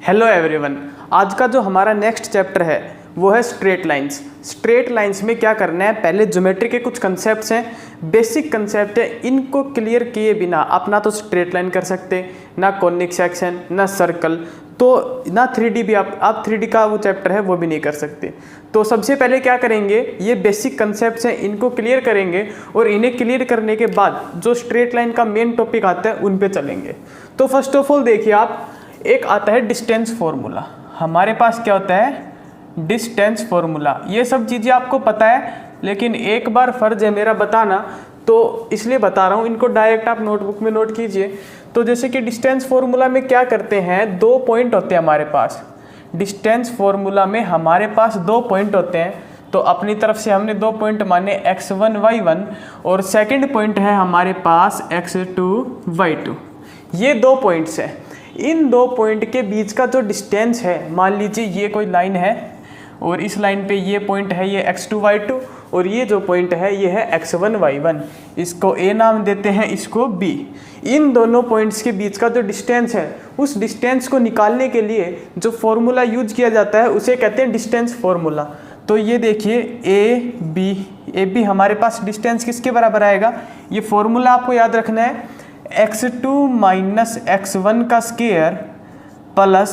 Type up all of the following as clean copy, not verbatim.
Hello everyone, आज का जो हमारा नेक्स्ट चैप्टर है वो है स्ट्रेट लाइंस। स्ट्रेट लाइंस में क्या करना है, पहले ज्योमेट्री के कुछ कंसेप्ट्स हैं, बेसिक कंसेप्ट है, इनको क्लियर किए बिना आप ना तो स्ट्रेट लाइन कर सकते, ना कॉनिक सेक्शन, ना सर्कल, तो ना 3D भी आप 3D का वो चैप्टर है वो भी नहीं कर सकते। तो सबसे पहले क्या करेंगे, ये बेसिक कंसेप्ट्स हैं इनको क्लियर करेंगे और इन्हें क्लियर करने के बाद जो स्ट्रेट लाइन का मेन टॉपिक आता है उन पे चलेंगे। तो फर्स्ट ऑफ ऑल देखिए आप, एक आता है डिस्टेंस फॉर्मूला। हमारे पास क्या होता है, डिस्टेंस फॉर्मूला। ये सब चीज़ें आपको पता है, लेकिन एक बार फर्ज है मेरा बताना, तो इसलिए बता रहा हूँ, इनको डायरेक्ट आप नोटबुक में नोट कीजिए। तो जैसे कि डिस्टेंस फॉर्मूला में क्या करते हैं, 2 पॉइंट होते हैं हमारे पास। डिस्टेंस फॉर्मूला में हमारे पास 2 पॉइंट होते हैं, तो अपनी तरफ से हमने 2 पॉइंट माने x1 y1 और सेकंड पॉइंट है हमारे पास x2 y2। ये 2 पॉइंट्स हैं। इन 2 पॉइंट के बीच का जो डिस्टेंस है, मान लीजिए ये कोई लाइन है और इस लाइन पे ये पॉइंट है, ये x2 y2, और ये जो पॉइंट है ये है x1 y1। इसको a नाम देते हैं, इसको b। इन दोनों पॉइंट्स के बीच का जो डिस्टेंस है, उस डिस्टेंस को निकालने के लिए जो फॉर्मूला यूज किया जाता है उसे कहते हैं डिस्टेंस फॉर्मूला। तो ये देखिए ए बी हमारे पास डिस्टेंस किसके बराबर आएगा, ये फॉर्मूला आपको याद रखना है, x2 माइनस x1 का square plus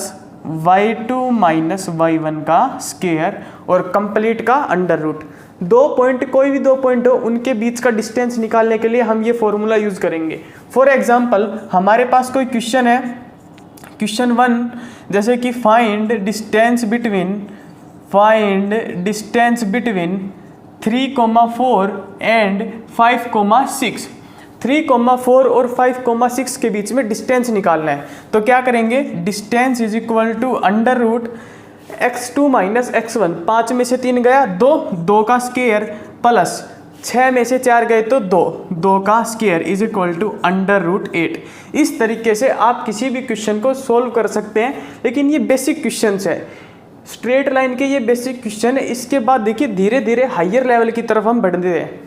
y2 minus y1 का स्क्वायर और कंप्लीट का अंडर रूट। 2 पॉइंट, कोई भी 2 पॉइंट हो, उनके बीच का डिस्टेंस निकालने के लिए हम ये फॉर्मूला यूज करेंगे। फॉर एग्जांपल हमारे पास कोई क्वेश्चन है, क्वेश्चन 1, जैसे कि फाइंड डिस्टेंस बिटवीन 3,4 एंड 5,6। 3,4 और 5,6 के बीच में डिस्टेंस निकालना है। तो क्या करेंगे, distance is equal to under root x2 minus x1। 5 में से 3 गया 2 का स्क्वायर प्लस 6 में से 4 गए तो 2 का square is equal to under root 8। इस तरीके से आप किसी भी क्वेश्चन को सोल्व कर सकते हैं, लेकिन ये बेसिक क्वेश्चन है, स्ट्रेट लाइन के ये बेसिक क्वेश्चन है। इसके बाद देखिए धीरे धीरे हायर लेवल की तरफ हम बढ़ते हैं।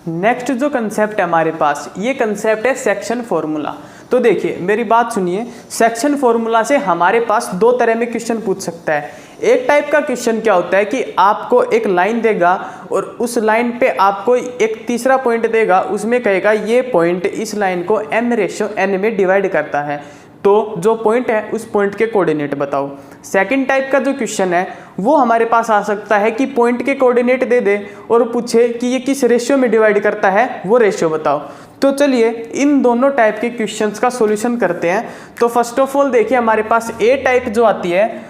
नेक्स्ट जो कंसेप्ट है हमारे पास, ये कंसेप्ट है सेक्शन फॉर्मूला। तो देखिए मेरी बात सुनिए, सेक्शन फॉर्मूला से हमारे पास 2 तरह में क्वेश्चन पूछ सकता है। एक टाइप का क्वेश्चन क्या होता है कि आपको एक लाइन देगा और उस लाइन पे आपको एक तीसरा पॉइंट देगा, उसमें कहेगा ये पॉइंट इस लाइन को m/n में डिवाइड करता है, तो जो पॉइंट है उस पॉइंट के कोऑर्डिनेट बताओ। सेकंड टाइप का जो क्वेश्चन है वो हमारे पास आ सकता है कि पॉइंट के कोऑर्डिनेट दे दे और पूछे कि ये किस रेशियो में डिवाइड करता है, वो रेशियो बताओ। तो चलिए इन दोनों टाइप के क्वेश्चंस का सॉल्यूशन करते हैं। तो फर्स्ट ऑफ ऑल देखिए हमारे पास ए टाइप जो आती है,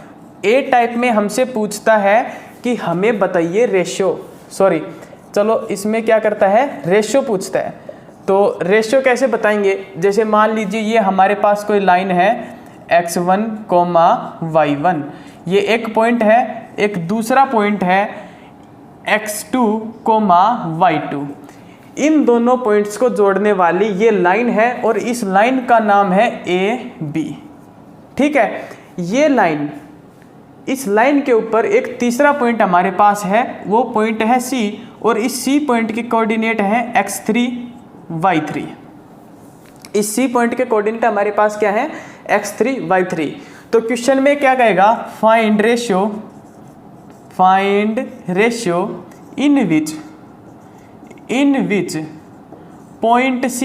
ए टाइप में हमसे पूछता है कि हमें बताइए रेशियो, चलो इसमें क्या करता है, रेशियो पूछता है। तो रेशियो कैसे बताएंगे, जैसे मान लीजिए ये हमारे पास कोई लाइन है x1, y1, ये एक पॉइंट है, एक दूसरा पॉइंट है x2, y2। इन दोनों पॉइंट्स को जोड़ने वाली ये लाइन है और इस लाइन का नाम है AB। ठीक है, ये लाइन, इस लाइन के ऊपर एक तीसरा पॉइंट हमारे पास है, वो पॉइंट है C, और इस C पॉइंट के कोऑर्डिनेट है x3, y3। इस C पॉइंट के कोऑर्डिनेट हमारे पास क्या है, x3, y3। तो क्वेश्चन में क्या कहेगा, find ratio in which point C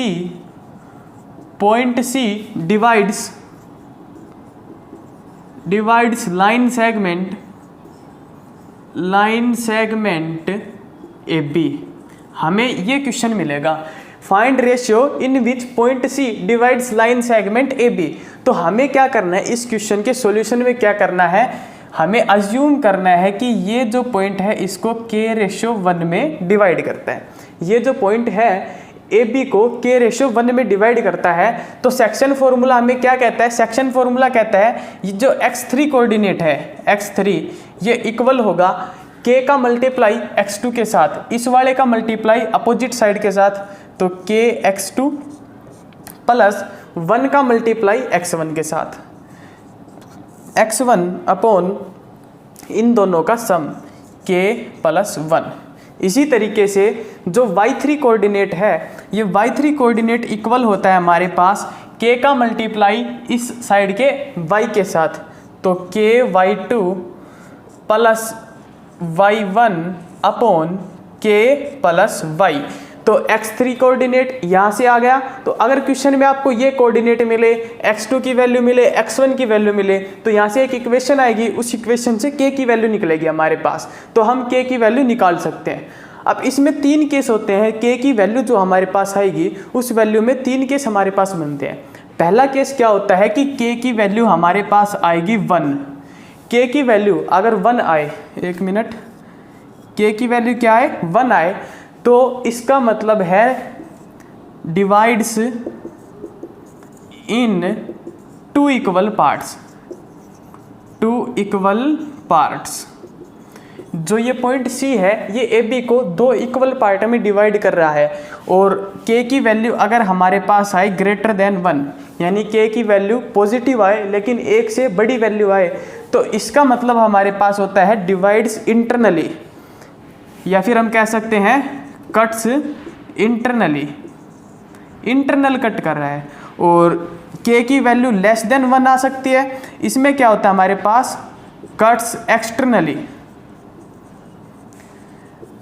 divides line segment AB। हमें ये क्वेश्चन मिलेगा, find ratio in which point C divides line segment AB। तो हमें क्या करना है, इस क्वेश्चन के सॉल्यूशन में क्या करना है, हमें अज्यूम करना है कि ये जो पॉइंट है इसको k/1 में डिवाइड करता है। ये जो पॉइंट है AB को k/1 में डिवाइड करता है। तो सेक्शन फॉर्मूला हमें क्या कहता है, सेक्शन फॉर्मूला कहता है ये जो x3 कोऑर्डिनेट है, x3, ये इक्वल होगा k का मल्टीप्लाई x2 के साथ, इस वाले का मल्टीप्लाई अपोजिट साइड के साथ, तो kx2 प्लस 1 का मल्टीप्लाई x1 के साथ, x1 अपॉन इन दोनों का सम k+1। इसी तरीके से जो y3 कोऑर्डिनेट है, ये y3 कोऑर्डिनेट इक्वल होता है हमारे पास k का मल्टीप्लाई इस साइड के y के साथ, तो तो ky2 plus y1 upon k plus y। तो x3 कोऑर्डिनेट यहाँ से आ गया। तो अगर क्वेश्चन में आपको ये कोऑर्डिनेट मिले, x2 की वैल्यू मिले, x1 की वैल्यू मिले, तो यहाँ से एक इक्वेशन आएगी, उस इक्वेशन से k की वैल्यू निकलेगी हमारे पास, तो हम k की वैल्यू निकाल सकते हैं। अब इसमें 3 केस होते हैं, k की वैल्यू जो हमारे पास आएगी उस वैल्यू में 3 केस हमारे पास बनते हैं। पहला केस क्या होता है कि k की वैल्यू हमारे पास आएगी 1। k की वैल्यू अगर 1 आए, एक मिनट, k की वैल्यू क्या आए, 1 आए, तो इसका मतलब है डिवाइड्स इन 2 इक्वल पार्ट्स, 2 इक्वल पार्ट्स। जो ये पॉइंट C है ये AB को 2 इक्वल पार्ट में डिवाइड कर रहा है, और k की वैल्यू अगर हमारे पास आए ग्रेटर देन 1, यानी k की वैल्यू पॉजिटिव आए लेकिन 1 से बड़ी वैल्यू आए, तो इसका मतलब हमारे पास होता है डिवाइड्स इंटरनली, या फिर हम कह सकते हैं कट्स इंटरनली, इंटरनल कट कर रहा है। और k की वैल्यू लेस देन 1 आ सकती है। इसमें क्या होता है हमारे पास कट्स एक्सटर्नली।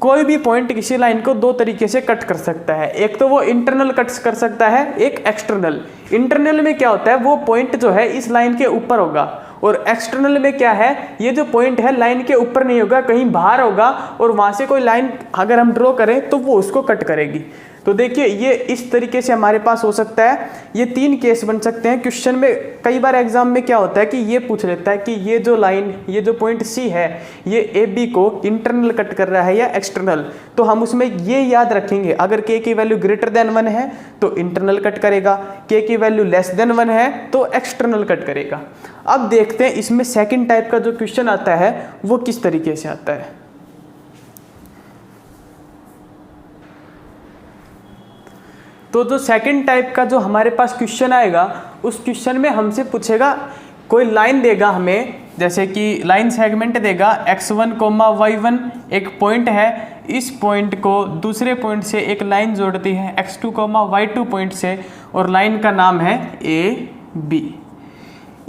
कोई भी पॉइंट किसी लाइन को 2 तरीके से कट कर सकता है, एक तो वो इंटरनल कट्स कर सकता है, एक एक्सटर्नल। इंटरनल में क्या होता है, वो पॉइंट जो है इस लाइन के ऊपर होगा, और एक्सटर्नल में क्या है, ये जो पॉइंट है लाइन के ऊपर नहीं होगा, कहीं बाहर होगा, और वहाँ से कोई लाइन अगर हम ड्रॉ करें तो वो उसको कट करेगी। तो देखिए ये इस तरीके से हमारे पास हो सकता है। ये 3 केस बन सकते हैं। क्वेश्चन में कई बार एग्जाम में क्या होता है कि ये पूछ लेता है कि ये जो लाइन, ये जो पॉइंट C है, ये AB को इंटरनल कट कर रहा है या एक्सटर्नल। तो हम उसमें ये याद रखेंगे, अगर k की वैल्यू ग्रेटर देन 1 है तो इंटरनल कट करेगा, k की वैल्यू लेस देन 1 है तो एक्सटर्नल कट करेगा। अब देखते हैं इसमें सेकेंड टाइप का जो क्वेश्चन आता है वो किस तरीके से आता है। तो जो सेकंड टाइप का जो हमारे पास क्वेश्चन आएगा, उस क्वेश्चन में हमसे पूछेगा, कोई लाइन देगा हमें, जैसे कि लाइन सेगमेंट देगा x1, y1 एक पॉइंट है, इस पॉइंट को दूसरे पॉइंट से एक लाइन जोड़ती है x2, y2 पॉइंट से, और लाइन का नाम है AB।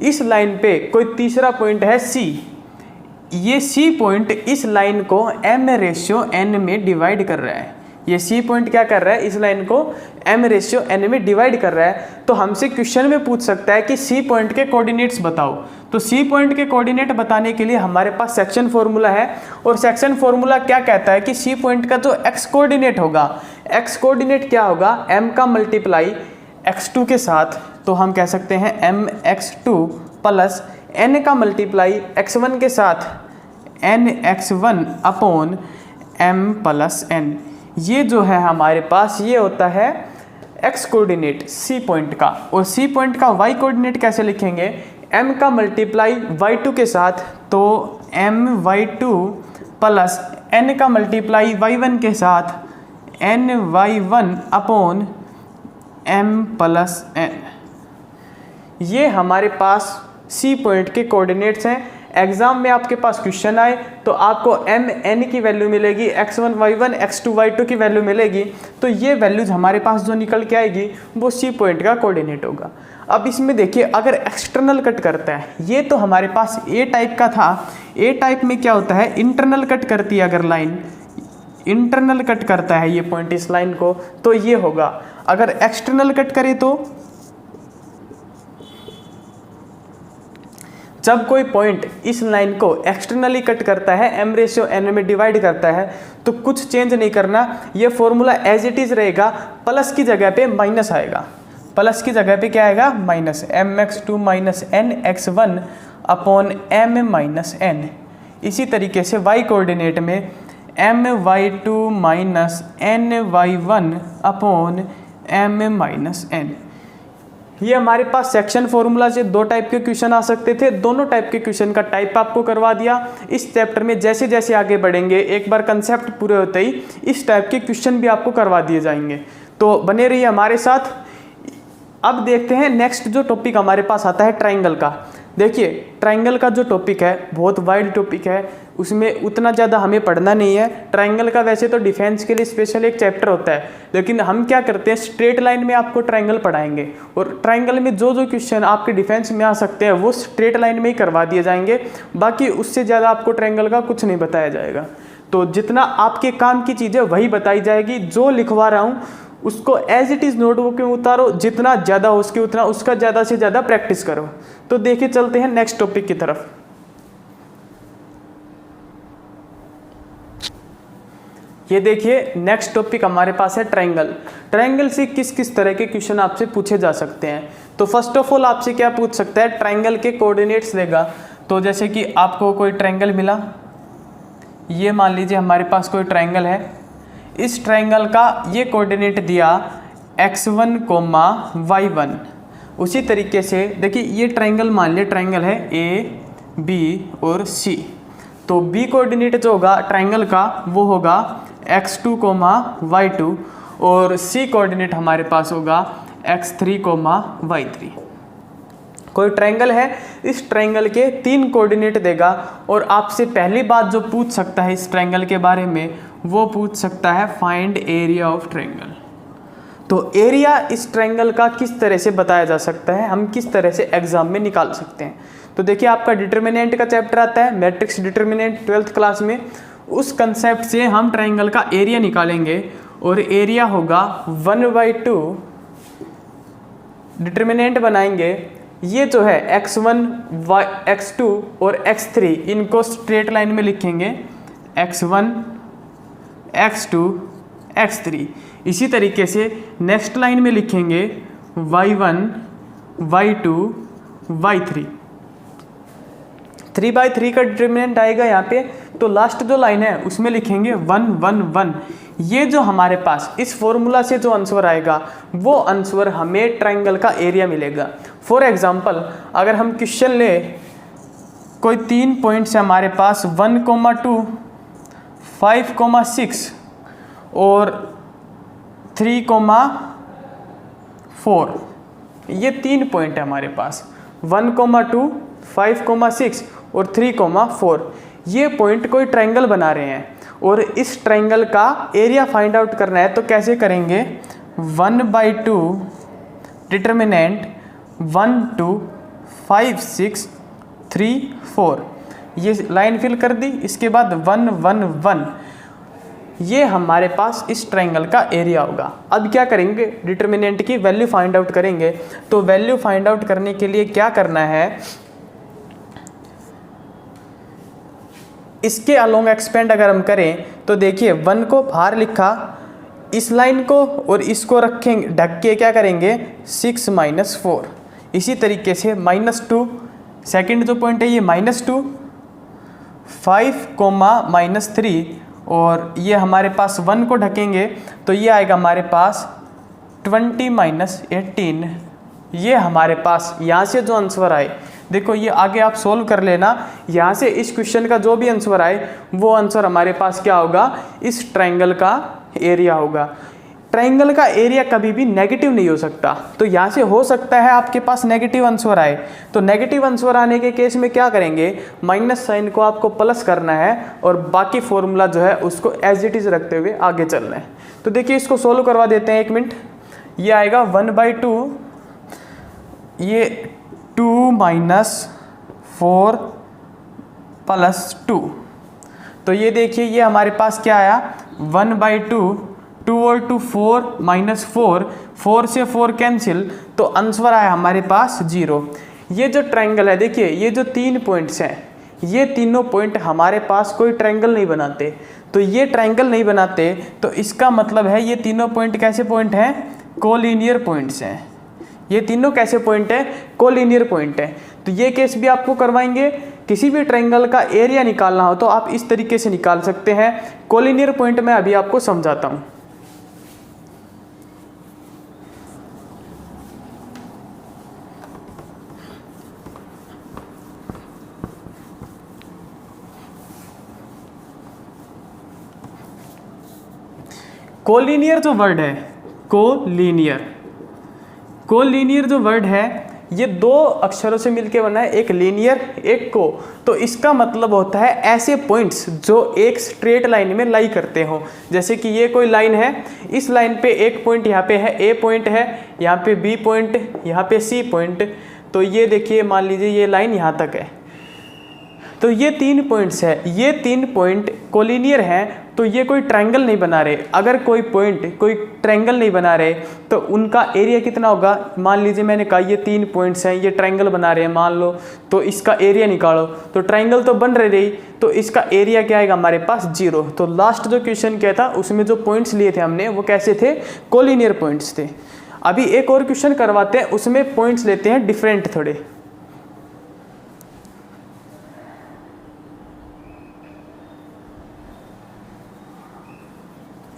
इस लाइन पे कोई तीसरा पॉइंट है C। ये C पॉइंट इस लाइन को m/n में डिवाइड कर रहा है। ये C पॉइंट क्या कर रहा है, इस लाइन को m/n में डिवाइड कर रहा है। तो हमसे क्वेश्चन में पूछ सकता है कि C पॉइंट के कोऑर्डिनेट्स बताओ। तो C पॉइंट के कोऑर्डिनेट बताने के लिए हमारे पास सेक्शन फॉर्मूला है, और सेक्शन फॉर्मूला क्या कहता है कि C पॉइंट का जो x कोऑर्डिनेट होगा, x कोऑर्डिनेट क्या होगा, m का मल्टीप्लाई x2 के साथ, तो हम कह सकते हैं mx2 प्लस n का मल्टीप्लाई x1 के साथ nx1 upon m plus n। ये जो है हमारे पास ये होता है x कोऑर्डिनेट C पॉइंट का। और C पॉइंट का y कोऑर्डिनेट कैसे लिखेंगे, m का मल्टीप्लाई y2 के साथ, तो my2 प्लस n का मल्टीप्लाई y1 के साथ ny1 upon m plus n। ये हमारे पास C पॉइंट के कोऑर्डिनेट्स हैं। एग्जाम में आपके पास क्वेश्चन आए तो आपको mn की वैल्यू मिलेगी, x1 y1 x2 y2 की वैल्यू मिलेगी, तो ये वैल्यूज हमारे पास जो निकल के आएगी वो C पॉइंट का कोऑर्डिनेट होगा। अब इसमें देखिए अगर एक्सटर्नल कट करता है, ये तो हमारे पास A टाइप का था। A टाइप में क्या होता है, इंटरनल कट करती है, अगर लाइन इंटरनल कट करता है ये पॉइंट इस लाइन को, तो ये होगा। अगर एक्सटर्नल कट करे तो जब कोई पॉइंट इस लाइन को एक्सटर्नली कट करता है, m/n में डिवाइड करता है, तो कुछ चेंज नहीं करना, ये फॉर्मूला एज इट इज रहेगा, प्लस की जगह पे माइनस आएगा। प्लस की जगह पे क्या आएगा, minus, mx2 minus nx1 upon m minus n। इसी तरीके से y कोऑर्डिनेट में my2 minus ny1 upon m minus n। ये हमारे पास सेक्शन फॉर्मूला से 2 टाइप के क्वेश्चन आ सकते थे। दोनों टाइप के क्वेश्चन का टाइप आपको करवा दिया। इस चैप्टर में जैसे जैसे आगे बढ़ेंगे, एक बार कंसेप्ट पूरे होते ही इस टाइप के क्वेश्चन भी आपको करवा दिए जाएंगे। तो बने रहिए हमारे साथ। अब देखते हैं नेक्स्ट जो टॉपिक हमारे पास आता है ट्राइंगल का। देखिए ट्रायंगल का जो टॉपिक है बहुत वाइड टॉपिक है, उसमें उतना ज़्यादा हमें पढ़ना नहीं है। ट्रायंगल का वैसे तो डिफेंस के लिए स्पेशल एक चैप्टर होता है, लेकिन हम क्या करते हैं स्ट्रेट लाइन में आपको ट्रायंगल पढ़ाएंगे, और ट्रायंगल में जो जो क्वेश्चन आपके डिफेंस में आ सकते हैं वो स्ट्रेट लाइन में ही करवा दिए जाएंगे, बाकी उससे ज़्यादा आपको ट्रायंगल का कुछ नहीं बताया जाएगा। तो जितना आपके काम की चीज़ें वही बताई जाएगी, जो लिखवा रहा हूँ उसको एज इट इज़ नोटबुक में उतारो, जितना ज़्यादा हो सके उतना उसका ज़्यादा से ज़्यादा प्रैक्टिस करो। तो देखिए चलते हैं नेक्स्ट टॉपिक की तरफ। ये देखिए नेक्स्ट टॉपिक हमारे पास है ट्रायंगल। ट्रायंगल से किस किस तरह के क्वेश्चन आपसे पूछे जा सकते हैं। तो फर्स्ट ऑफ ऑल आपसे क्या पूछ सकता है, ट्रायंगल के कोऑर्डिनेट्स देगा। तो जैसे कि आपको कोई ट्रायंगल मिला, ये मान लीजिए हमारे पास कोई ट्रायंगल है, इस ट्रायंगल का ये कोऑर्डिनेट दिया x1, y1। उसी तरीके से देखिए ये ट्रायंगल मान लिया ट्रायंगल है A, B और C। तो B कोऑर्डिनेट जो होगा ट्रायंगल का वो होगा x2, y2, और C कोऑर्डिनेट हमारे पास होगा x3, y3। कोई ट्रायंगल है, इस ट्रायंगल के 3 कोऑर्डिनेट देगा, और आपसे पहली बात जो पूछ सकता है इस ट्रायंगल के बारे में वो पूछ सकता है फाइंड एरिया ऑफ ट्रायंगल। तो एरिया इस ट्रायंगल का किस तरह से बताया जा सकता है, हम किस तरह से एग्जाम में निकाल सकते हैं। तो देखिए आपका डिटर्मिनेंट का चैप्टर आता है, मैट्रिक्स डिटर्मिनेंट 12th क्लास में, उस कंसेप्ट से हम ट्रायंगल का एरिया निकालेंगे, और एरिया होगा 1/2। डिटर्मिनेंट बनाएंगे, ये जो है x1, x2 और x3 इनको स्ट्रेट लाइन में लिखेंगे, x1, x2, x3। इसी तरीके से नेक्स्ट लाइन में लिखेंगे y1, y2, y3। 3/3 का डिटर्मिनेंट आएगा यहाँ पे, तो लास्ट जो लाइन है उसमें लिखेंगे 1, 1, 1। ये जो हमारे पास इस फॉर्मूला से जो आंसर आएगा वो आंसर हमें ट्रायंगल का एरिया मिलेगा। फॉर एग्जांपल अगर हम क्वेश्चन ले, कोई 3 पॉइंट्स है हमारे पास 1, 2, 5, 6 और 3, 4। ये 3 पॉइंट है हमारे पास 1, 2, 5, 6 और 3, 4। ये पॉइंट कोई ट्रायंगल बना रहे हैं, और इस ट्रायंगल का एरिया फाइंड आउट करना है। तो कैसे करेंगे, 1/2 डिटर्मिनेंट 1, 2, 5, 6, 3, 4। ये लाइन फिल कर दी, इसके बाद 1, 1, 1। ये हमारे पास इस ट्रायंगल का एरिया होगा। अब क्या करेंगे, डिटर्मिनेंट की वैल्यू फाइंड आउट करेंगे। तो वैल्यू फाइंड आउट करने के लिए क्या करना है, इसके अलोंग एक्सपेंड अगर हम करें तो देखिए 1 को बाहर लिखा, इस लाइन को और इसको रखेंगे ढक के, क्या करेंगे 6 - 4। इसी तरीके से -2, सेकंड जो पॉइंट है ये -2, 5, -3, और ये हमारे पास 1 को ढकेंगे तो ये आएगा हमारे पास 20 - 18। ये हमारे पास यहाँ से जो आंसर आए, देखो ये आगे आप सोल्व कर लेना, यहाँ से इस क्वेश्चन का जो भी आंसर आए वो आंसर हमारे पास क्या होगा, इस ट्रायंगल का एरिया होगा। ट्रायंगल का एरिया कभी भी नेगेटिव नहीं हो सकता। तो यहाँ से हो सकता है आपके पास नेगेटिव आंसर आए, तो नेगेटिव आंसर आने के केस में क्या करेंगे, माइनस साइन को आपको प्लस करना है, और बाकी फॉर्मूला जो है उसको एज इट इज़ रखते हुए आगे चलना है। तो देखिए इसको सोल्व करवा देते हैं, 1 मिनट। ये आएगा 1/2, ये 2 - 4 + 2। तो ये देखिए ये हमारे पास क्या आया, 1/2, 2 और 2 4 -4, 4 से 4 कैंसिल, तो आंसर आया हमारे पास 0। ये जो ट्रायंगल है, देखिए ये जो 3 पॉइंट्स हैं, ये तीनों पॉइंट हमारे पास कोई ट्रायंगल नहीं बनाते। तो ये ट्रायंगल नहीं बनाते, तो इसका मतलब है ये तीनों पॉइंट कैसे पॉइंट हैं, कोलिनियर पॉइंट्स हैं। ये तीनों कैसे पॉइंट है, कोलिनियर पॉइंट है। तो ये केस भी आपको करवाएंगे। किसी भी ट्रायंगल का एरिया निकालना हो तो आप इस तरीके से निकाल सकते हैं। कोलिनियर पॉइंट मैं अभी आपको समझाता हूँ। कोलिनियर जो वर्ड है, कोलिनियर जो वर्ड है, ये दो अक्षरों से मिलके बना है, एक लीनियर एक को, तो इसका मतलब होता है ऐसे पॉइंट्स जो एक स्ट्रेट लाइन में लाई करते हो। जैसे कि ये कोई लाइन है, इस लाइन पे एक पॉइंट यहाँ पे है, ए पॉइंट है, यहाँ पे बी पॉइंट, यहाँ पे सी पॉइंट। तो ये देखिए, मान लीजिए ये लाइन यहाँ तक है, तो ये 3 पॉइंट्स है, ये 3 पॉइंट कोलिनियर हैं, तो ये कोई ट्रायंगल नहीं बना रहे। अगर कोई पॉइंट कोई ट्रायंगल नहीं बना रहे तो उनका एरिया कितना होगा। मान लीजिए मैंने कहा ये 3 पॉइंट्स हैं, ये ट्रायंगल बना रहे हैं मान लो, तो इसका एरिया निकालो, तो ट्रायंगल तो बन रही, तो इसका एरिया क्या आएगा हमारे पास 0। तो लास्ट जो क्वेश्चन क्या था उसमें जो पॉइंट्स लिए थे हमने वो कैसे थे, कोलिनियर पॉइंट्स थे। अभी एक और क्वेश्चन करवाते हैं, उसमें पॉइंट्स लेते हैं डिफरेंट थोड़े।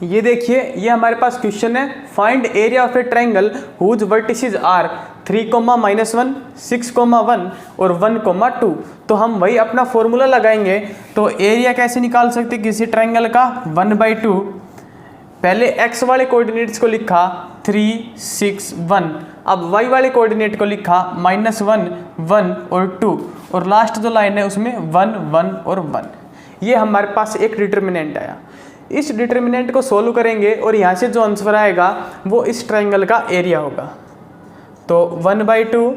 ये देखिए, ये हमारे पास क्वेश्चन है, find area of a triangle whose vertices are 3,-1, 6,1 और 1,2। तो हम वही अपना फॉर्मूला लगाएंगे। तो एरिया कैसे निकाल सकते हैं किसी ट्रायंगल का, 1/2। पहले x वाले कोऑर्डिनेट्स को लिखा 3, 6, 1। अब y वाले कोऑर्डिनेट को लिखा -1, 1 और 2, और लास्ट जो लाइन है उसमें 1, 1 और 1। ये हमारे पास एक डिटर्मिनेंट आया। इस डिटर्मिनेंट को सोल्व करेंगे और यहाँ से जो आंसर आएगा वो इस ट्रायंगल का एरिया होगा। तो 1/2,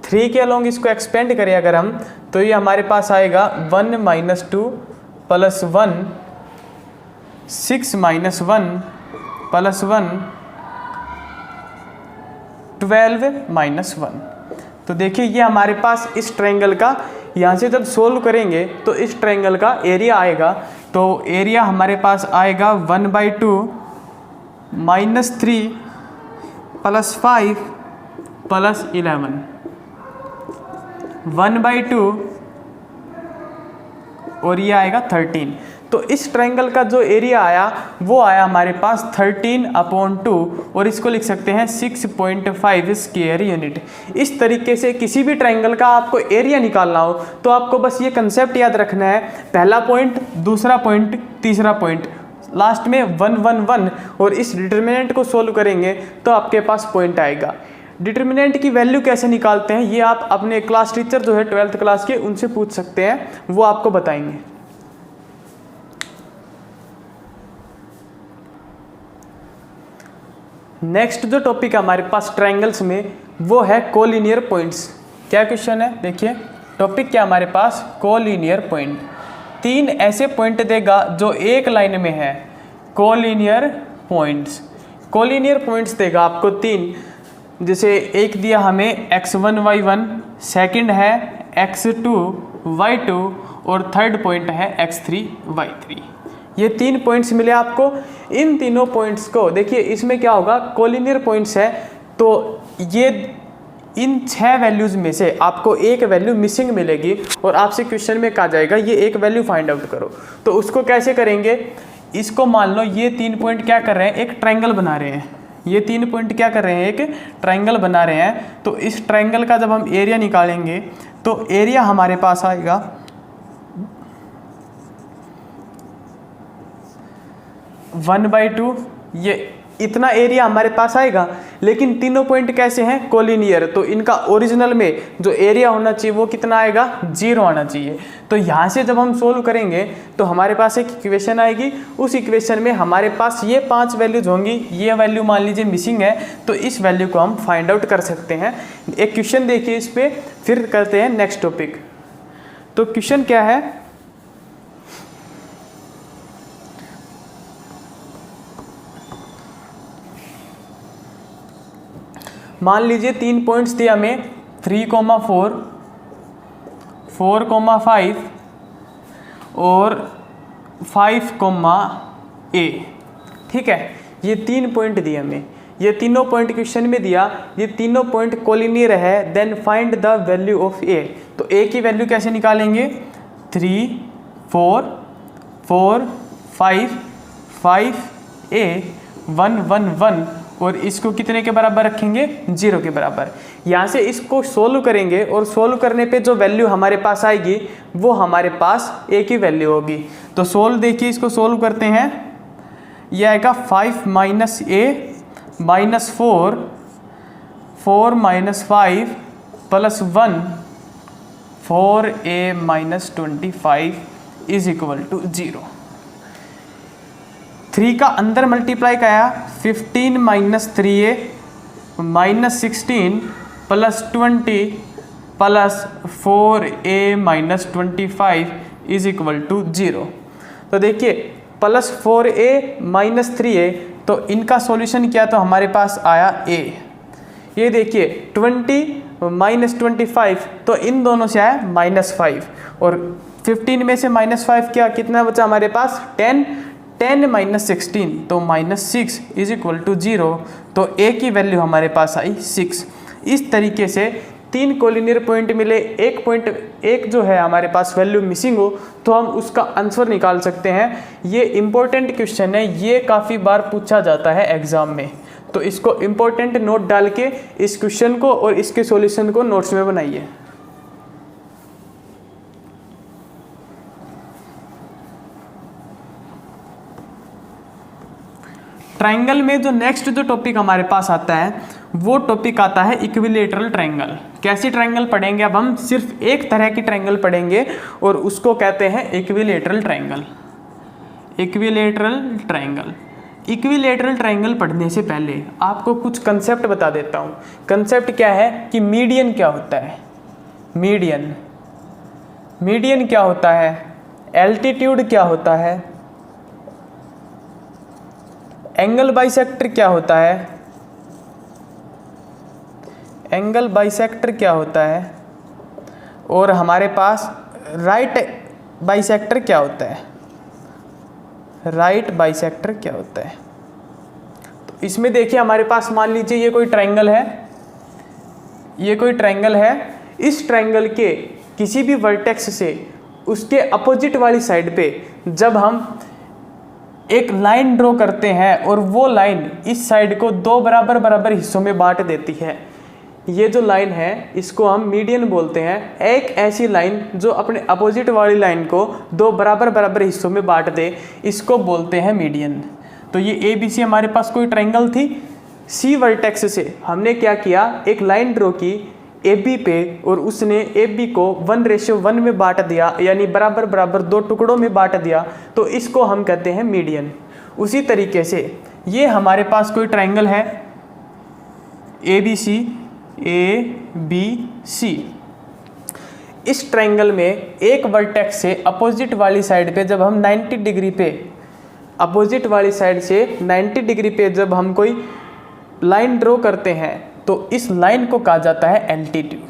3 के अलोंग इसको एक्सपेंड करें अगर हम, तो ये हमारे पास आएगा 1 - 2 + 1, 6 - 1 + 1, 12 - 1। तो देखिए ये हमारे पास इस ट्रायंगल का, यहाँ से जब सोल्व करेंगे तो इस ट्रायंगल का एरिया आएगा। तो एरिया हमारे पास आएगा 1/2 - 3 + 5 + 11, 1/2 और ये आएगा 13। तो इस ट्रायंगल का जो एरिया आया वो आया हमारे पास 13/2, और इसको लिख सकते हैं 6.5 स्क्वायर यूनिट। इस तरीके से किसी भी ट्रायंगल का आपको एरिया निकालना हो तो आपको बस ये कंसेप्ट याद रखना है, पहला पॉइंट, दूसरा पॉइंट, तीसरा पॉइंट, लास्ट में 1, 1, 1, और इस डिटर्मिनेंट को सोल्व करेंगे तो आपके पास पॉइंट आएगा। डिटर्मिनेंट की वैल्यू कैसे निकालते हैं ये आप अपने क्लास टीचर जो है 12th क्लास के उनसे पूछ सकते हैं, वो आपको बताएंगे। नेक्स्ट जो टॉपिक है हमारे पास ट्रायंगल्स में वो है कोलिनियर पॉइंट्स। क्या क्वेश्चन है, देखिए टॉपिक क्या हमारे पास, कोलिनियर पॉइंट। 3 ऐसे पॉइंट देगा जो एक लाइन में है, कोलिनियर पॉइंट्स। कोलिनियर पॉइंट्स देगा आपको 3, जैसे एक दिया हमें x1, y1, सेकंड है x2, y2 और थर्ड पॉइंट है x3, y3। ये 3 पॉइंट्स मिले आपको। इन तीनों पॉइंट्स को देखिए, इसमें क्या होगा, कोलिनियर पॉइंट्स है, तो ये इन 6 वैल्यूज़ में से आपको एक वैल्यू मिसिंग मिलेगी और आपसे क्वेश्चन में कहा जाएगा ये एक वैल्यू फाइंड आउट करो। तो उसको कैसे करेंगे, इसको मान लो ये 3 पॉइंट क्या कर रहे हैं, एक ट्रायंगल बना रहे हैं। ये 3 पॉइंट क्या कर रहे हैं, एक ट्रायंगल बना रहे हैं। तो इस ट्रायंगल का जब हम एरिया निकालेंगे तो एरिया हमारे पास आएगा 1/2। ये इतना एरिया हमारे पास आएगा, लेकिन तीनों पॉइंट कैसे हैं, कोलिनियर, तो इनका ओरिजिनल में जो एरिया होना चाहिए वो कितना आएगा, 0 आना चाहिए। तो यहाँ से जब हम सोल्व करेंगे तो हमारे पास एक इक्वेशन आएगी, उस इक्वेशन में हमारे पास ये 5 वैल्यूज होंगी। ये वैल्यू मान लीजिए मिसिंग है, तो इस वैल्यू को हम फाइंड आउट कर सकते हैं। एक क्वेश्चन देखिए इस पर, फिर करते हैं नेक्स्ट टॉपिक। तो क्वेश्चन क्या है, मान लीजिए 3 पॉइंट्स दिए हमें, 3,4, 4,5 और 5,a। ठीक है, ये 3 पॉइंट दिए हमें, ये तीनों पॉइंट क्वेश्चन में दिया, ये तीनों पॉइंट कोलिनियर है। Then find the value of a। तो a की वैल्यू कैसे निकालेंगे, 3, 4, 4, 5, 5a, 1, 1, 1, और इसको कितने के बराबर रखेंगे, 0 के बराबर। यहाँ से इसको सोल्व करेंगे और सोल्व करने पे जो वैल्यू हमारे पास आएगी वो हमारे पास a की वैल्यू होगी। तो सोल्व देखिए, इसको सोल्व करते हैं, ये आएगा 5 - a - 4, 4 माइनस 5 प्लस 1 4a minus 25 is equal to 0। 3 का अंदर मल्टीप्लाई कराया 15 minus 3a minus 16 plus 20 plus 4a minus 25 is equal to 0। तो देखिए प्लस 4a माइनस 3a, तो इनका सॉल्यूशन किया तो हमारे पास आया a। ये देखिए 20 माइनस 25, तो इन दोनों से आया -5, और 15 में से -5 क्या कितना बचा हमारे पास 10, 10 माइनस 16 तो -6 इज इक्वल टू 0। तो a की वैल्यू हमारे पास आई 6। इस तरीके से 3 कोलिनियर पॉइंट मिले, एक जो है हमारे पास वैल्यू मिसिंग हो तो हम उसका आंसर निकाल सकते हैं। ये इम्पोर्टेंट क्वेश्चन है, ये काफ़ी बार पूछा जाता है एग्जाम में, तो इसको इम्पोर्टेंट नोट डाल के इस क्वेश्चन को और इसके सॉल्यूशन को नोट्स में बनाइए। ट्रायंगल में जो नेक्स्ट जो टॉपिक हमारे पास आता है वो टॉपिक आता है इक्विलेटरल ट्रायंगल। कैसी ट्रायंगल पढ़ेंगे अब हम? सिर्फ एक तरह की ट्रायंगल पढ़ेंगे और उसको कहते हैं equilateral triangle. Equilateral triangle. Equilateral triangle पढ़ने से पहले आपको कुछ कंसेप्ट बता देता हूँ। कंसेप्ट क्या है कि मीडियन क्या होता है, मीडियन क्या होता है, एल्टीट्यूड क्या होता है, एंगल बाइसेक्टर क्या होता है, एंगल बाइसेक्टर क्या होता है, और हमारे पास राइट बाइसेक्टर क्या होता है, राइट बाइसेक्टर क्या होता है। तो इसमें देखिए हमारे पास मान लीजिए ये कोई ट्रायंगल है, ये कोई ट्रायंगल है। इस ट्रायंगल के किसी भी वर्टेक्स से उसके अपोजिट वाली साइड पे जब हम एक लाइन ड्रॉ करते हैं और वो लाइन इस साइड को 2 बराबर हिस्सों में बांट देती है, ये जो लाइन है इसको हम मीडियन बोलते हैं। एक ऐसी लाइन जो अपने अपोजिट वाली लाइन को 2 बराबर हिस्सों में बांट दे, इसको बोलते हैं मीडियन। तो ये ABC हमारे पास कोई ट्रायंगल थी। C वर्टेक्स से हमने क्या किया, एक लाइन ड्रॉ की AB पे और उसने AB को 1:1 में बांट दिया, यानी बराबर 2 टुकड़ों में बांट दिया, तो इसको हम कहते हैं मीडियन। उसी तरीके से ये हमारे पास कोई ट्रायंगल है ABC। इस ट्रायंगल में एक वर्टेक्स से अपोजिट वाली साइड पे जब हम 90 डिग्री पे, अपोजिट वाली साइड से 90 डिग्री पे जब हम कोई लाइन ड्रॉ करते हैं तो इस लाइन को कहा जाता है एल्टीट्यूड।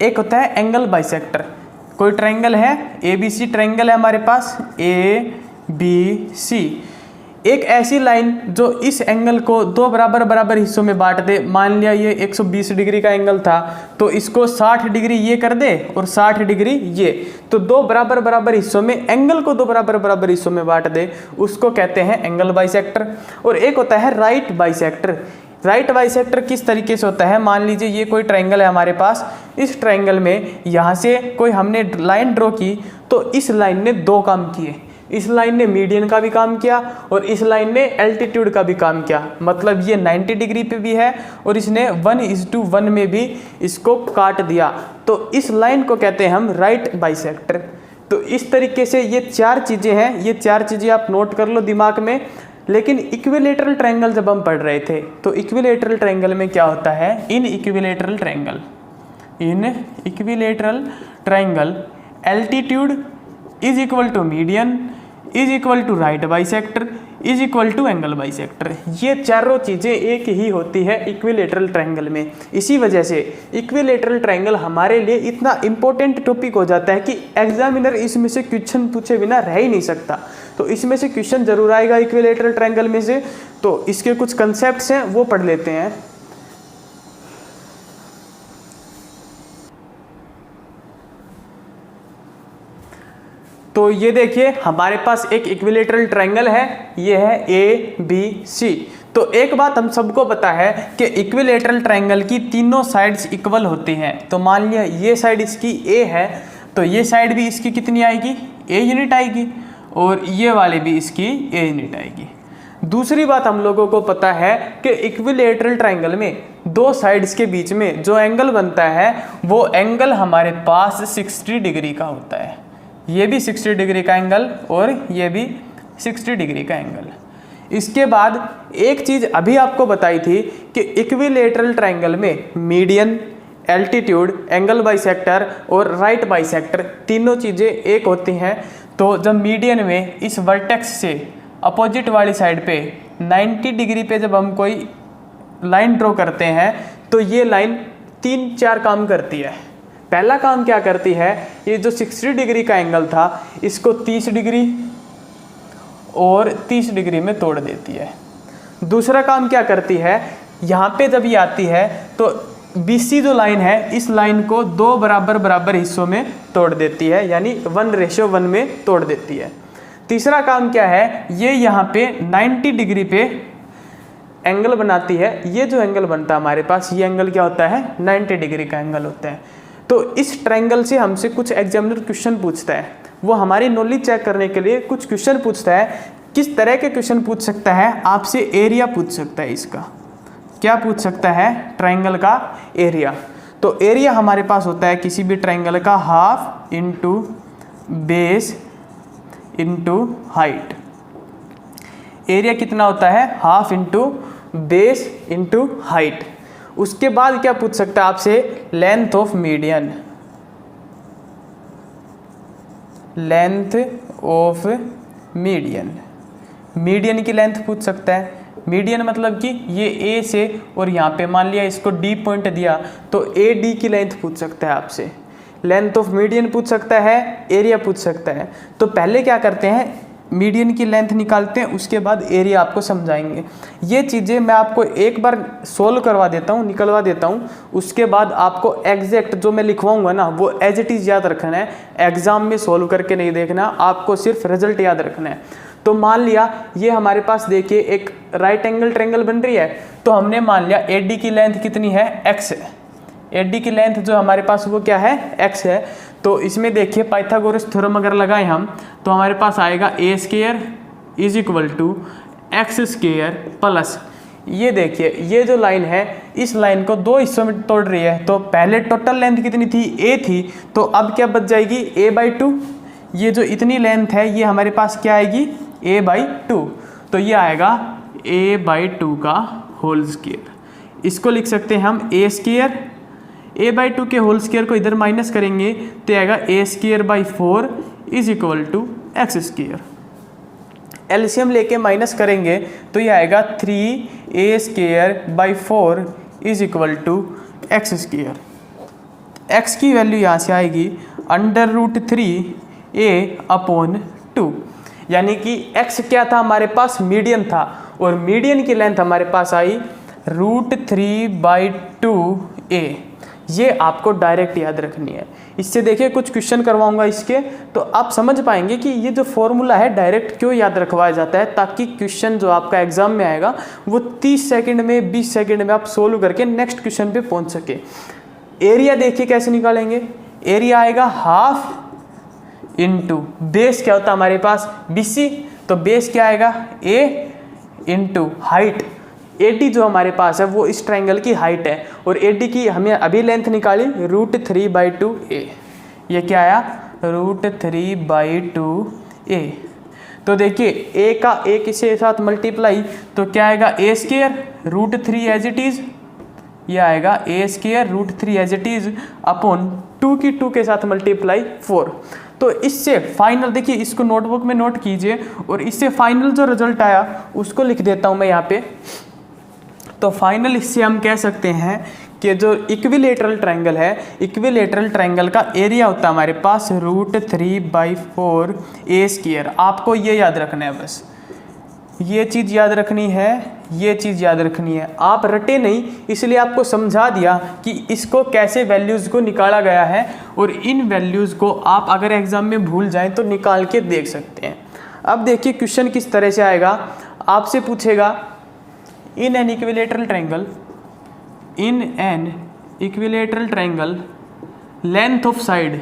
एक होता है एंगल बाइसेक्टर। कोई ट्रायंगल है ABC ट्रायंगल है हमारे पास ABC, एक ऐसी लाइन जो इस एंगल को 2 बराबर हिस्सों में बांट दे। मान लिया ये 120 डिग्री का एंगल था तो इसको 60 डिग्री ये कर दे और 60 डिग्री ये, तो 2 बराबर हिस्सों में एंगल को 2 बराबर हिस्सों में बांट दे, उसको कहते हैं एंगल बाइसेक्टर। और एक होता है राइट बाइसेक्टर। राइट बाइसेक्टर किस तरीके से होता है, मान लीजिए ये कोई ट्रायंगल है हमारे पास। इस ट्रायंगल में यहाँ से कोई हमने लाइन ड्रॉ की तो इस लाइन ने 2 काम किए। इस लाइन ने मीडियन का भी काम किया और इस लाइन ने एल्टीट्यूड का भी काम किया। मतलब ये 90 डिग्री पे भी है और इसने 1:1 में भी इसको काट दिया, तो इस लाइन को कहते हैं हम राइट बाइसेक्टर। तो इस तरीके से ये 4 चीज़ें हैं, ये 4 चीज़ें आप नोट कर लो दिमाग में। लेकिन इक्विलेटरल ट्रायंगल जब हम पढ़ रहे थे तो इक्विलेटरल ट्रायंगल में क्या होता है, in equilateral triangle altitude is equal to median is equal to right bisector is equal to angle bisector. ये चारों चीज़ें एक ही होती है इक्विलेटरल ट्रायंगल में। इसी वजह से इक्विलेटरल ट्रायंगल हमारे लिए इतना इंपॉर्टेंट टॉपिक हो जाता है कि एग्जामिनर इसमें से क्वेश्चन पूछे बिना रह ही नहीं सकता। तो इसमें से क्वेश्चन जरूर आएगा इक्विलेटरल ट्रायंगल में से। तो इसके कुछ कंसेप्ट्स हैं वो पढ़ लेते हैं। तो ये देखिए हमारे पास एक इक्विलेटरल ट्रायंगल है, ये है ABC। तो एक बात हम सबको पता है कि इक्विलेटरल ट्रायंगल की तीनों साइड्स इक्वल होती हैं। तो मान लिया ये साइड इसकी A है तो ये साइड भी इसकी कितनी आएगी, A यूनिट आएगी, और ये वाले भी इसकी A यूनिट आएगी। दूसरी बात हम लोगों को पता है कि इक्विलेटरल ट्रायंगल में दो साइड्स के बीच में जो एंगल बनता है वो एंगल हमारे पास 60 डिग्री का होता है। ये भी 60 डिग्री का एंगल और ये भी 60 डिग्री का एंगल। इसके बाद एक चीज़ अभी आपको बताई थी कि इक्विलेटरल ट्रायंगल में मीडियन, एल्टीट्यूड, एंगल बाइसेक्टर और राइट बाइसेक्टर तीनों चीज़ें एक होती हैं। तो जब मीडियन में इस वर्टेक्स से अपोजिट वाली साइड पे 90 डिग्री पे जब हम कोई लाइन ड्रॉ करते हैं तो ये लाइन 3-4 काम करती है। पहला काम क्या करती है, ये जो 60 डिग्री का एंगल था इसको 30 डिग्री और 30 डिग्री में तोड़ देती है। दूसरा काम क्या करती है, यहाँ पे जब ये आती है तो BC जो लाइन है इस लाइन को 2 बराबर बराबर हिस्सों में तोड़ देती है, यानी 1:1 में तोड़ देती है। तीसरा काम क्या है, ये यहाँ पे 90 डिग्री पे एंगल बनाती है। ये जो एंगल बनता है हमारे पास, ये एंगल क्या होता है, 90 डिग्री का एंगल होता है। तो इस ट्रायंगल से हमसे कुछ एग्जामिनर क्वेश्चन पूछता है, वो हमारी नॉलेज चेक करने के लिए कुछ क्वेश्चन पूछता है। किस तरह के क्वेश्चन पूछ सकता है, आपसे एरिया पूछ सकता है। इसका क्या पूछ सकता है, ट्रायंगल का एरिया। तो एरिया हमारे पास होता है किसी भी ट्रायंगल का half into base into height. Area कितना होता है, half into base into height. उसके बाद क्या पूछ सकता है आपसे, length of median, length of median, median की लेंथ पूछ सकता है। मीडियन मतलब कि ये ए से और यहाँ पे मान लिया इसको डी पॉइंट दिया तो ए डी की लेंथ पूछ सकता है आपसे। लेंथ ऑफ मीडियन पूछ सकता है, एरिया पूछ सकता है। तो पहले क्या करते हैं, मीडियन की लेंथ निकालते हैं, उसके बाद एरिया आपको समझाएंगे। ये चीज़ें मैं आपको एक बार सोल्व करवा देता हूँ, निकलवा देता हूँ, उसके बाद आपको एग्जैक्ट जो मैं लिखवाऊंगा ना वो एज इट इज़ याद रखना है। एग्जाम में सोल्व करके नहीं देखना, आपको सिर्फ रिजल्ट याद रखना है। तो मान लिया ये हमारे पास देखिए एक राइट एंगल ट्रायंगल बन रही है, तो हमने मान लिया AD की लेंथ कितनी है, x है। AD की लेंथ जो हमारे पास वो क्या है, x है। तो इसमें देखिए पाइथागोरस थ्योरम अगर लगाएं हम तो हमारे पास आएगा a² = x² प्लस, ये देखिए ये जो लाइन है इस लाइन को 2 हिस्सों में तोड़ रही है। तो पहले टोटल लेंथ कितनी थी, a थी, तो अब क्या बच जाएगी, a/2। ये जो इतनी लेंथ है ये हमारे पास क्या आएगी, a/2। तो ये आएगा a/2 का होल स्क्वायर। इसको लिख सकते हैं हम a², a/2 के होल स्क्वायर को इधर माइनस करेंगे तो आएगा a²/4 = x²। एलसीएम लेके माइनस करेंगे तो ये आएगा 3a²/4 = x²। x की वैल्यू यहाँ से आएगी √3a/2, यानी कि x क्या था हमारे पास, मीडियन था, और मीडियन की लेंथ हमारे पास आई √3/2a। ये आपको डायरेक्ट याद रखनी है। इससे देखिए कुछ क्वेश्चन करवाऊंगा इसके, तो आप समझ पाएंगे कि ये जो फॉर्मूला है डायरेक्ट क्यों याद रखवाया जाता है, ताकि क्वेश्चन जो आपका एग्जाम में आएगा वो 30 सेकंड में 20 सेकंड में आप सोल्व करके नेक्स्ट क्वेश्चन पे पहुंच सके। एरिया देखिए कैसे निकालेंगे, एरिया आएगा हाफ इंटू बेस क्या होता है हमारे पास, BC, तो बेस क्या आएगा, A इंटू हाइट। AD जो हमारे पास है वो इस ट्रायंगल की हाइट है, और AD की हमें अभी लेंथ निकाली √3/2a। ये क्या आया, √3/2a। तो देखिए a का a के साथ मल्टीप्लाई तो क्या आएगा, a² √3 एज इट इज़, ये आएगा a² √3 as it is upon 2 की 2 के साथ मल्टीप्लाई 4। तो इससे फाइनल देखिए, इसको नोटबुक में नोट कीजिए, और इससे फाइनल जो रिजल्ट आया उसको लिख देता हूँ मैं यहाँ पे। तो फाइनल इससे हम कह सकते हैं कि जो इक्विलेटरल ट्रायंगल है, इक्विलेटरल ट्रायंगल का एरिया होता है हमारे पास √3/4a²। आपको ये याद रखना है, बस ये चीज़ याद रखनी है, ये चीज़ याद रखनी है। आप रटे नहीं, इसलिए आपको समझा दिया कि इसको कैसे वैल्यूज़ को निकाला गया है, और इन वैल्यूज़ को आप अगर एग्ज़ाम में भूल जाएं तो निकाल के देख सकते हैं। अब देखिए क्वेश्चन किस तरह से आएगा, आपसे पूछेगा in an equilateral triangle, in an equilateral triangle length of side,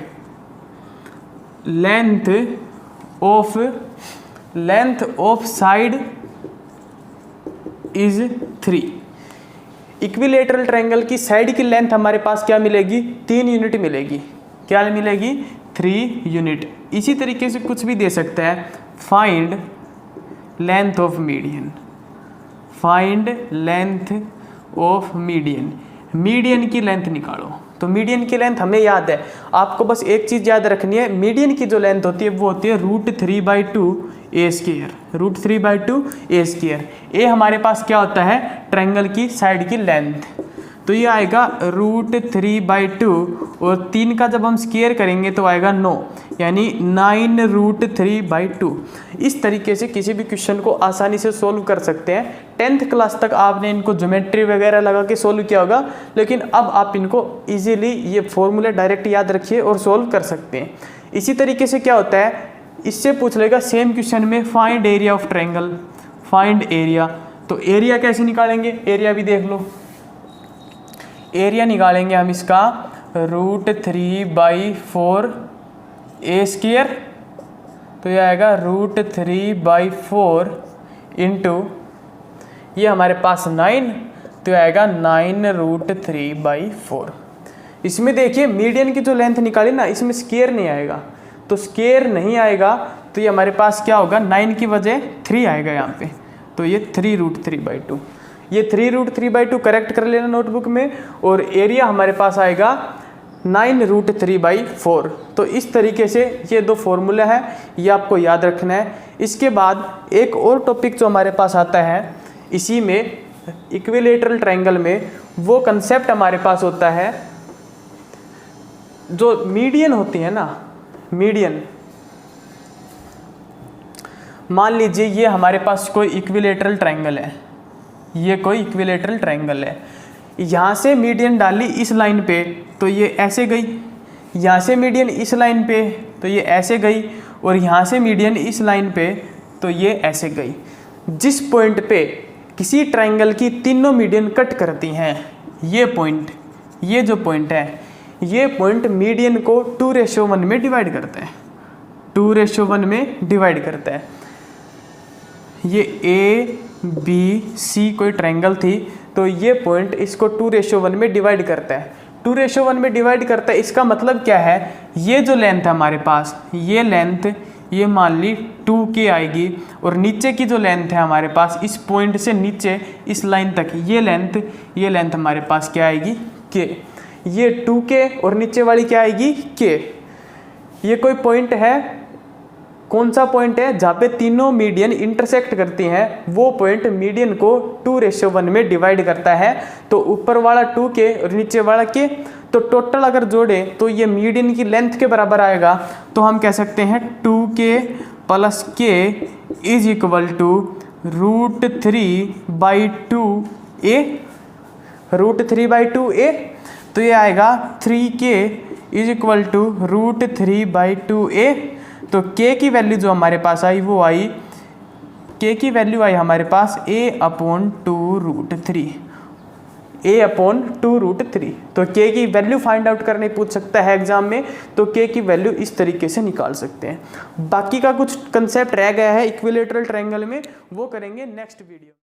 length of side is 3। Equilateral triangle की साइड की लेंथ हमारे पास क्या मिलेगी, 3 यूनिट मिलेगी। क्या मिलेगी, 3 यूनिट। इसी तरीके से कुछ भी दे सकता है, find length of median, find length of median, median की लेंथ निकालो। तो मीडियन की लेंथ हमें याद है, आपको बस एक चीज़ याद रखनी है, मीडियन की जो लेंथ होती है वो होती है √3/2 ए स्क्वायर, √3/2 ए स्क्वायर। ए हमारे पास क्या होता है, ट्रायंगल की साइड की लेंथ, तो ये आएगा √3/2 और 3 का जब हम स्क्वायर करेंगे तो आएगा 9, यानी 9√3/2। इस तरीके से किसी भी क्वेश्चन को आसानी से सोल्व कर सकते हैं। 10th क्लास तक आपने इनको ज्योमेट्री वगैरह लगा के सोल्व किया होगा, लेकिन अब आप इनको इजीली ये फॉर्मूले डायरेक्ट याद रखिए और सोल्व कर सकते हैं। इसी तरीके से क्या होता है, इससे पूछ लेगा सेम क्वेश्चन में, find area of triangle, find area. तो एरिया कैसे निकालेंगे, एरिया भी देख लो। एरिया निकालेंगे हम इसका √3/4 ए स्क्वायर, तो ये आएगा √3/4 इंटू ये हमारे पास 9, तो आएगा 9√3/4। इसमें देखिए मीडियन की जो लेंथ निकाली ना, इसमें स्क्वायर नहीं आएगा, तो स्क्वायर नहीं आएगा तो ये हमारे पास क्या होगा, 9 की वजह 3 आएगा यहाँ पे, तो ये 3√3/2। ये 3√3/2 करेक्ट कर लेना नोटबुक में, और एरिया हमारे पास आएगा 9√3/4। तो इस तरीके से ये 2 फॉर्मूला है, ये आपको याद रखना है। इसके बाद एक और टॉपिक जो हमारे पास आता है इसी में, इक्विलेटरल ट्रायंगल में, वो कंसेप्ट हमारे पास होता है जो मीडियन होती है ना, मीडियन। मान लीजिए ये हमारे पास कोई इक्विलेटरल ट्रायंगल है, ये कोई इक्विलेटरल ट्रायंगल है, यहाँ से मीडियन डाली इस लाइन पे तो ये ऐसे गई, यहाँ से मीडियन इस लाइन पे तो ये ऐसे गई, और यहाँ से मीडियन इस लाइन पे तो ये ऐसे गई। जिस पॉइंट पे किसी ट्रायंगल की तीनों मीडियन कट करती हैं, ये पॉइंट, ये जो पॉइंट है, ये पॉइंट मीडियन को 2:1 में डिवाइड करता है, 2:1 में डिवाइड करता है। ये ABC कोई ट्रायंगल थी, तो ये पॉइंट इसको 2:1 में डिवाइड करता है, 2:1 में डिवाइड करता है। इसका मतलब क्या है, ये जो लेंथ है हमारे पास, ये लेंथ ये मान ली 2K आएगी, और नीचे की जो लेंथ है हमारे पास इस पॉइंट से नीचे इस लाइन तक, ये लेंथ हमारे पास क्या आएगी, K। ये 2K और नीचे वाली क्या आएगी, K। ये कोई पॉइंट है, कौन सा पॉइंट है, जहाँ पे तीनों मीडियन इंटरसेक्ट करती हैं, वो पॉइंट मीडियन को 2:1 में डिवाइड करता है। तो ऊपर वाला 2K और नीचे वाला K, तो टोटल अगर जोड़े तो ये मीडियन की लेंथ के बराबर आएगा। तो हम कह सकते हैं 2K + K is equal to √3/2A, √3/2A। तो ये आएगा 3K is equal to √3/2A। तो K की वैल्यू जो हमारे पास आई वो आई, K की वैल्यू आई हमारे पास A/2√3, A/2√3। तो K की वैल्यू फाइंड आउट करने पूछ सकता है एग्जाम में, तो K की वैल्यू इस तरीके से निकाल सकते हैं। बाकी का कुछ कंसेप्ट रह गया है इक्विलेटरल ट्रायंगल में, वो करेंगे नेक्स्ट वीडियो।